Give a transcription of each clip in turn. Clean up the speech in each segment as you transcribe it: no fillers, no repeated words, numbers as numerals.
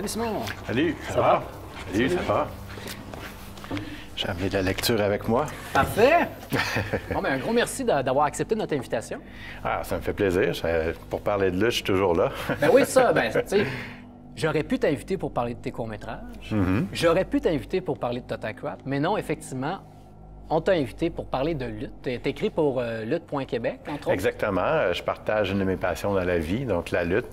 Salut Simon! Salut, ça va? Salut, ça va? J'ai amené de la lecture avec moi. Parfait! Bon, ben, un gros merci d'avoir accepté notre invitation. Ah, ça me fait plaisir. Pour parler de lutte, je suis toujours là. Ben oui, ça, ben, tu sais, j'aurais pu t'inviter pour parler de tes courts-métrages. J'aurais pu t'inviter pour parler de Total Crap, mais non, effectivement, on t'a invité pour parler de lutte. Tu écrit pour lutte.québec, entre autres. Exactement. Je partage une de mes passions dans la vie, donc la lutte.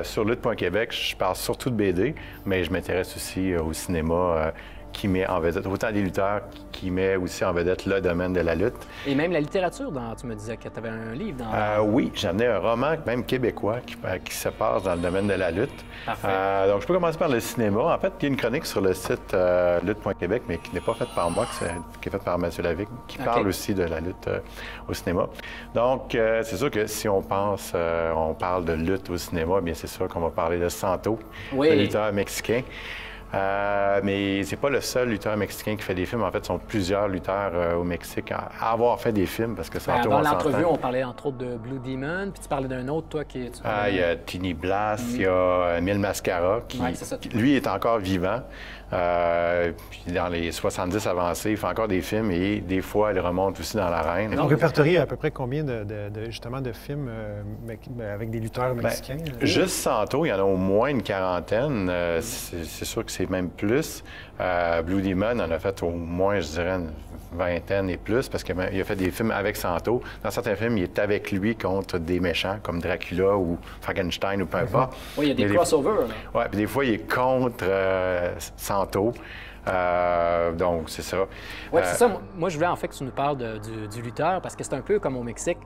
Sur lutte.québec, je parle surtout de BD, mais je m'intéresse aussi au cinéma qui met en vedette, autant des lutteurs qui met aussi en vedette le domaine de la lutte. Et même la littérature, tu me disais que tu avais un livre dans... Oui, j'en ai un roman, même québécois, qui se passe dans le domaine de la lutte. Donc, je peux commencer par le cinéma. En fait, il y a une chronique sur le site lutte.québec, mais qui n'est pas faite par moi, qui est faite par Mathieu Lavic, qui parle aussi de la lutte au cinéma. Donc, c'est sûr que si on parle de lutte au cinéma, bien c'est sûr qu'on va parler de Santo, le lutteur mexicain. Mais c'est pas le seul lutteur mexicain qui fait des films. En fait, ce sont plusieurs lutteurs au Mexique à avoir fait des films parce que Santo, dans l'entrevue, on parlait entre autres de Blue Demon, puis tu parlais d'un autre, toi, qui... il y a Tini Blas, il y a Mil Mascara, qui, lui, est encore vivant. Puis dans les 70 avancés, il fait encore des films et des fois, il remonte aussi dans l'arène. On répertorie à peu près combien justement de films avec des lutteurs mexicains? Juste Santo, il y en a au moins une quarantaine. C'est sûr que c'est même plus. Blue Demon en a fait au moins, je dirais, une vingtaine et plus, parce qu'il a fait des films avec Santo. Dans certains films, il est avec lui contre des méchants, comme Dracula ou Frankenstein ou peu importe. Oui, il y a des crossovers. Oui, puis des fois, il est contre Santo. Donc, c'est ça. Oui, c'est ça. Moi, je voulais en fait que tu nous parles du lutteur, parce que c'est un peu comme au Mexique,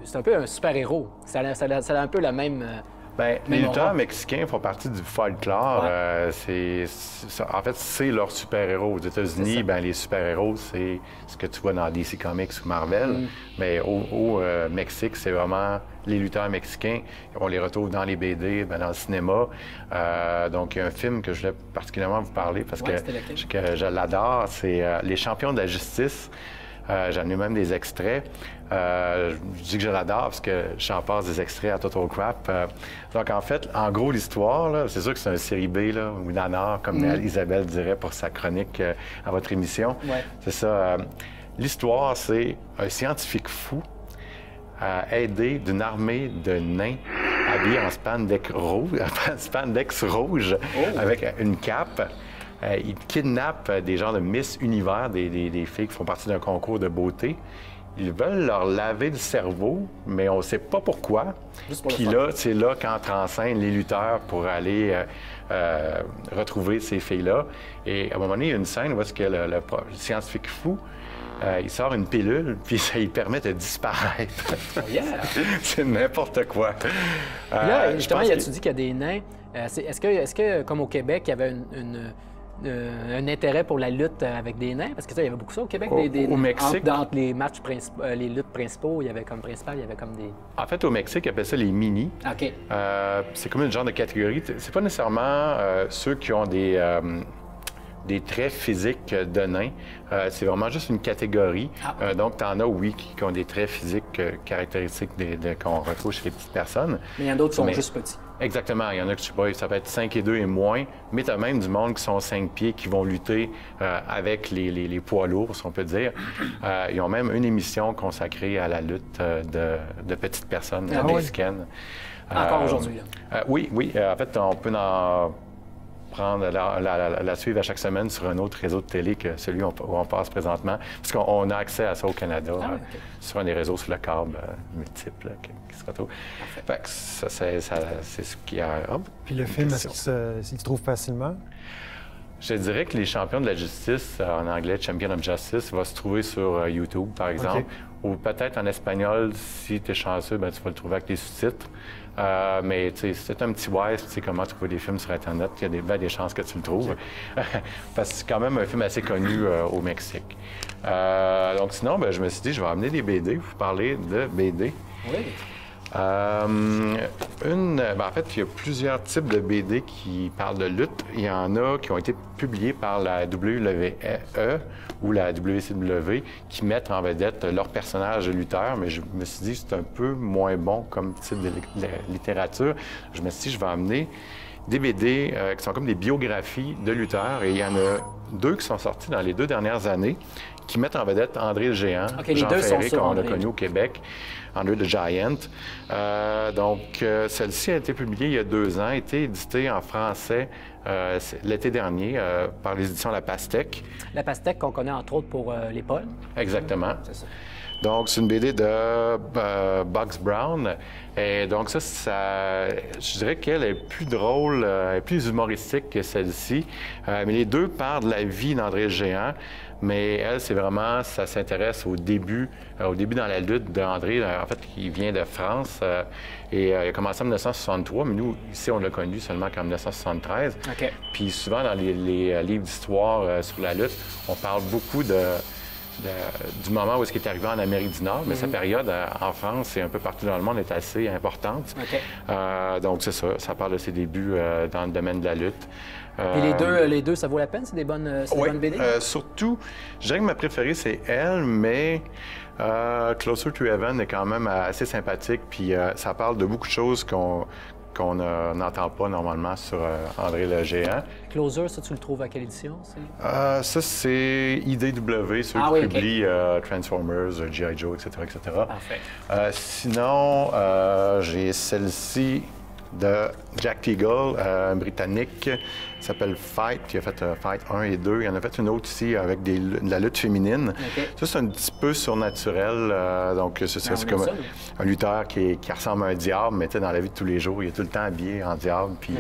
c'est un peu un super-héros. Ça a un peu la même... Bien, les lutteurs mexicains font partie du folklore. En fait, c'est leur super-héros. Aux États-Unis, les super-héros, c'est ce que tu vois dans DC Comics ou Marvel. Mais au Mexique, c'est vraiment les lutteurs mexicains. On les retrouve dans les BD, dans le cinéma. Donc, il y a un film que je voulais particulièrement vous parler parce que je l'adore. C'est Les Champions de la Justice. J'en ai même des extraits. Je dis que je l'adore parce que j'en passe des extraits à Total Crap. Donc, en fait, en gros, l'histoire, c'est sûr que c'est un série B là, ou nanar, comme Isabelle dirait pour sa chronique à votre émission. C'est ça. L'histoire, c'est un scientifique fou aidé d'une armée de nains habillés en spandex rouge avec une cape. Ils kidnappent des gens de Miss Univers, des filles qui font partie d'un concours de beauté. Ils veulent leur laver le cerveau, mais on ne sait pas pourquoi. Puis là, c'est là qu'entrent en scène les lutteurs pour aller retrouver ces filles-là. Et à un moment donné, il y a une scène où le scientifique fou, il sort une pilule, puis ça lui permet de disparaître. C'est n'importe quoi. Là, justement, tu dis qu'il y a des nains. Est-ce que, comme au Québec, il y avait un intérêt pour la lutte avec des nains? Parce que ça, il y avait beaucoup ça au Québec. Au Mexique... Entre les matchs principaux, les luttes principaux, il y avait comme des... En fait, au Mexique, ils appellent ça les mini. OK. C'est comme une genre de catégorie. C'est pas nécessairement ceux qui ont des traits physiques de nains. C'est vraiment juste une catégorie. Donc, tu en as, oui, qui ont des traits physiques caractéristiques qu'on retrouve chez les petites personnes. Mais il y en a d'autres qui sont juste petits. Exactement. Il y en a que, je sais pas, ça peut être 5 et 2 et moins, mais tu as même du monde qui sont 5 pieds qui vont lutter avec les poids lourds, si on peut dire. Ils ont même une émission consacrée à la lutte de petites personnes mexicaines. Encore aujourd'hui. Oui. En fait, on peut en prendre la suivre à chaque semaine sur un autre réseau de télé que celui où on passe présentement. Parce qu'on a accès à ça au Canada, sur un des réseaux sur le câble multiples qui se retrouvent. Fait que ça, c'est ce qui a... Puis le film, est-ce qu'il se trouve facilement? Je dirais que Les Champions de la Justice, en anglais, Champion of Justice, va se trouver sur YouTube, par exemple. Ou peut-être en espagnol, si tu es chanceux, tu vas le trouver avec des sous-titres. Mais c'est un petit wise, tu sais comment trouver des films sur Internet, il y a des chances que tu le trouves. Parce que c'est quand même un film assez connu au Mexique. Donc sinon, je me suis dit, je vais amener des BD, vous parler de BD. Oui. En fait, il y a plusieurs types de BD qui parlent de lutte. Il y en a qui ont été publiés par la WWE ou la WCW qui mettent en vedette leurs personnages de lutteurs, mais je me suis dit que c'est un peu moins bon comme type de littérature. Je me suis dit, je vais amener DVD qui sont comme des biographies de lutteurs. Et il y en a 2 qui sont sortis dans les 2 dernières années qui mettent en vedette André le Géant, Jean Ferré, qu'on a connu au Québec, André the Giant. Celle-ci a été publiée il y a 2 ans, a été éditée en français l'été dernier par les éditions La Pastèque. La Pastèque qu'on connaît entre autres pour les Pauls. Exactement. C'est ça. Donc, c'est une BD de Bugs Brown. Et donc, je dirais qu'elle est plus drôle, plus humoristique que celle-ci. Mais les 2 parlent de la vie d'André le Géant. Mais elle, c'est vraiment, ça s'intéresse au début dans la lutte d'André. En fait, il vient de France et il a commencé en 1963, mais nous, ici, on l'a connu seulement qu'en 1973. Okay. Puis souvent, dans les livres d'histoire sur la lutte, on parle beaucoup du moment où est-ce qu'il est arrivé en Amérique du Nord, mais sa période en France et un peu partout dans le monde est assez importante. Okay. Donc, c'est ça. Ça parle de ses débuts dans le domaine de la lutte. Et les deux, ça vaut la peine? C'est des bonnes BD? Surtout, je dirais que ma préférée, c'est elle, mais Closer to Heaven est quand même assez sympathique, puis ça parle de beaucoup de choses qu'on n'entend pas normalement sur André le Géant. Closer, ça, tu le trouves à quelle édition? Ça, c'est IDW, ceux qui publient Transformers, G.I. Joe, etc., etc. Parfait. Sinon, j'ai celle-ci de Jack Teagle, un Britannique, qui s'appelle Fight, qui a fait Fight 1 et 2. Il en a fait une autre ici avec de la lutte féminine. Okay. Ça, c'est un petit peu surnaturel. Donc, c'est comme un lutteur qui ressemble à un diable, mais dans la vie de tous les jours, il est tout le temps habillé en diable. Puis,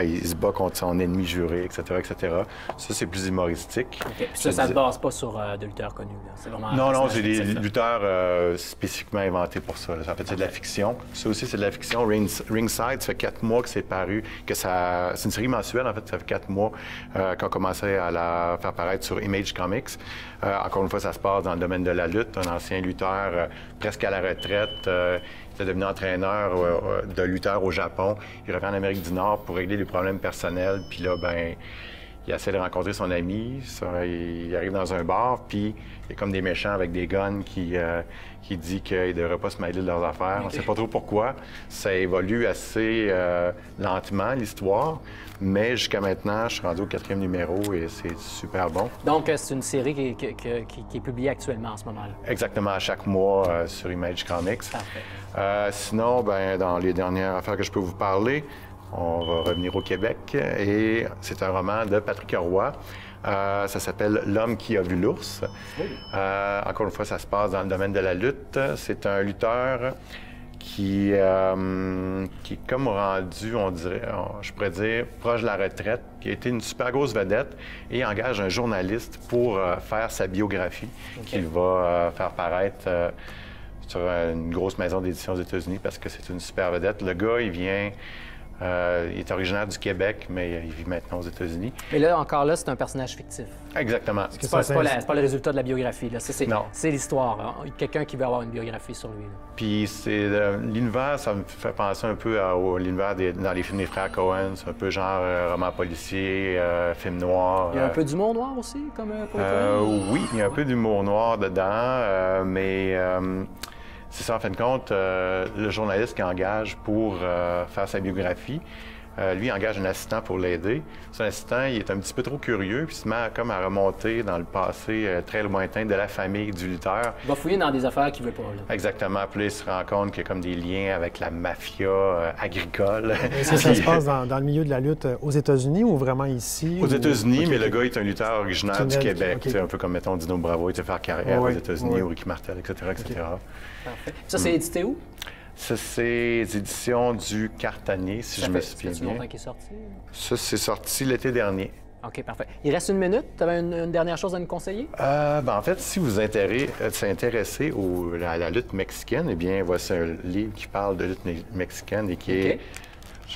il se bat contre son ennemi juré, etc., etc. Ça, c'est plus humoristique. Okay. Puis ça ne se base pas sur des lutteurs connus. C'est vraiment non, c'est des lutteurs spécifiquement inventés pour ça. En fait, c'est de la fiction. Ça aussi, c'est de la fiction. Ringside, ça fait 4 mois que c'est paru, c'est une série mensuelle, en fait, ça fait 4 mois qu'on commençait à la faire paraître sur Image Comics. Encore une fois, ça se passe dans le domaine de la lutte. Un ancien lutteur presque à la retraite. Il est devenu entraîneur de lutteurs au Japon. Il revient en Amérique du Nord pour régler des problèmes personnels. Puis là, il essaie de rencontrer son ami. Il arrive dans un bar, puis il y a comme des méchants avec des guns qui dit qu'ils ne devraient pas se mêler de leurs affaires. On ne sait pas trop pourquoi. Ça évolue assez lentement, l'histoire. Mais jusqu'à maintenant, je suis rendu au 4e numéro et c'est super bon. Donc, c'est une série qui est publiée actuellement en ce moment-là? Exactement, à chaque mois sur Image Comics. Parfait. Sinon, dans les dernières affaires que je peux vous parler, on va revenir au Québec et c'est un roman de Patrick Roy. Ça s'appelle L'homme qui a vu l'ours. Oui. Encore une fois, ça se passe dans le domaine de la lutte. C'est un lutteur qui est comme rendu, je pourrais dire, proche de la retraite, qui a été une super grosse vedette et engage un journaliste pour faire sa biographie qu'il va faire paraître sur une grosse maison d'édition aux États-Unis parce que c'est une super vedette. Le gars, il est originaire du Québec, mais il vit maintenant aux États-Unis. Mais là, encore là, c'est un personnage fictif. Exactement. C'est pas le résultat de la biographie. C'est l'histoire. Hein. Quelqu'un qui veut avoir une biographie sur lui. Là. Puis l'univers, ça me fait penser un peu à l'univers dans les films des frères Coen. C'est un peu genre roman policier, film noir. Il y a un peu d'humour noir aussi, comme pour oui, il y a un peu d'humour noir dedans, mais... c'est ça, en fin de compte, le journaliste qui engage pour faire sa biographie, lui engage un assistant pour l'aider. Son assistant, il est un petit peu trop curieux, puis il se met comme à remonter dans le passé très lointain de la famille du lutteur. Il va fouiller dans des affaires qu'il ne veut pas. Là. Exactement. Puis là, il se rend compte qu'il y a comme des liens avec la mafia agricole. Est-ce que ça se passe dans le milieu de la lutte aux États-Unis ou vraiment ici? Aux États-Unis, mais le gars est un lutteur originaire du Québec. C'est un peu comme, mettons, Dino Bravo, il était faire carrière aux États-Unis, ou Ricky Martel, etc., etc. Parfait. Ça, c'est édité où? Ça, c'est les éditions du Cartanier, si je me souviens bien. Ça fait longtemps qu'il est sorti? Ça, c'est sorti l'été dernier. OK, parfait. Il reste une minute. Tu avais une dernière chose à nous conseiller? En fait, si vous êtes intéressé à la lutte mexicaine, eh bien, voici un livre qui parle de lutte mexicaine et qui est,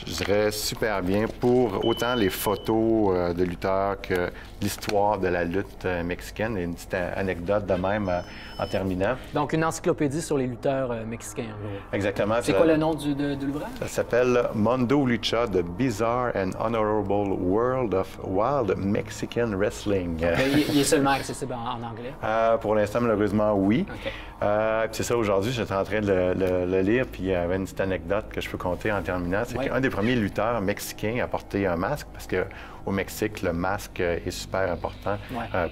je dirais, super bien pour autant les photos de lutteurs que l'histoire de la lutte mexicaine. Et une petite anecdote de même en terminant. Donc, une encyclopédie sur les lutteurs mexicains, en gros. Exactement. C'est quoi le nom de l'ouvrage? Ça s'appelle Mundo Lucha, The Bizarre and Honorable World of Wild Mexican Wrestling. Il est seulement accessible en anglais? Pour l'instant, malheureusement, oui. Okay. Puis c'est ça, aujourd'hui, j'étais en train de le lire, puis il y avait une petite anecdote que je peux compter en terminant. C'est qu'un un des premiers lutteurs mexicains à porter un masque, parce qu'au Mexique, le masque est super important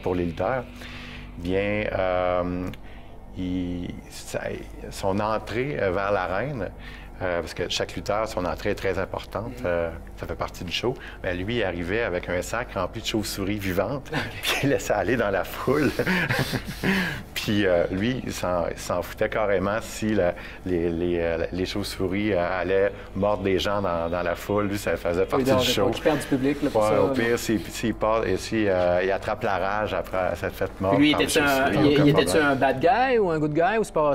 pour les lutteurs. Bien, son entrée vers l'arène, parce que chaque lutteur, son entrée est très importante, ça fait partie du show. Mais lui, il arrivait avec un sac rempli de chauves-souris vivantes, puis il laissait aller dans la foule. Puis lui, il s'en foutait carrément si les chauves-souris allaient mordre des gens dans la foule. Lui, ça faisait partie du show. Il perd du public, là, pour ça. Au pire, s'il attrape la rage après cette fête mort. Lui, était-tu un bad guy ou un good guy, ou c'est pas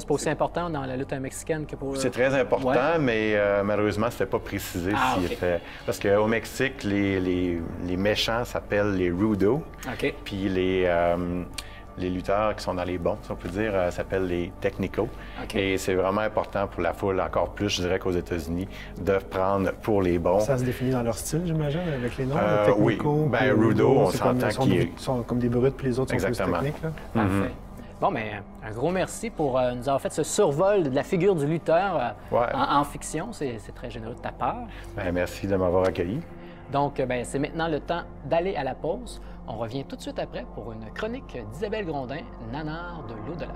aussi important dans la lutte mexicaine que pour... C'est très important, mais malheureusement, c'était pas précisé s'il était... Parce qu'au Mexique, les méchants s'appellent les rudos. Puis les lutteurs qui sont dans les bons, si on peut dire, s'appellent les technicos. Et c'est vraiment important pour la foule, encore plus, je dirais, qu'aux États-Unis, de prendre pour les bons. Ça se définit dans leur style, j'imagine, avec les noms, technicos. Oui, bien, rudo, on s'entend qu'ils sont comme des brutes, puis les autres sont plus techniques. Là. Parfait. Bon, mais un gros merci pour nous avoir fait ce survol de la figure du lutteur en fiction. C'est très généreux de ta part. Bien, merci de m'avoir accueilli. Donc, c'est maintenant le temps d'aller à la pause. On revient tout de suite après pour une chronique d'Isabelle Grondin, Nanar de l'au-delà.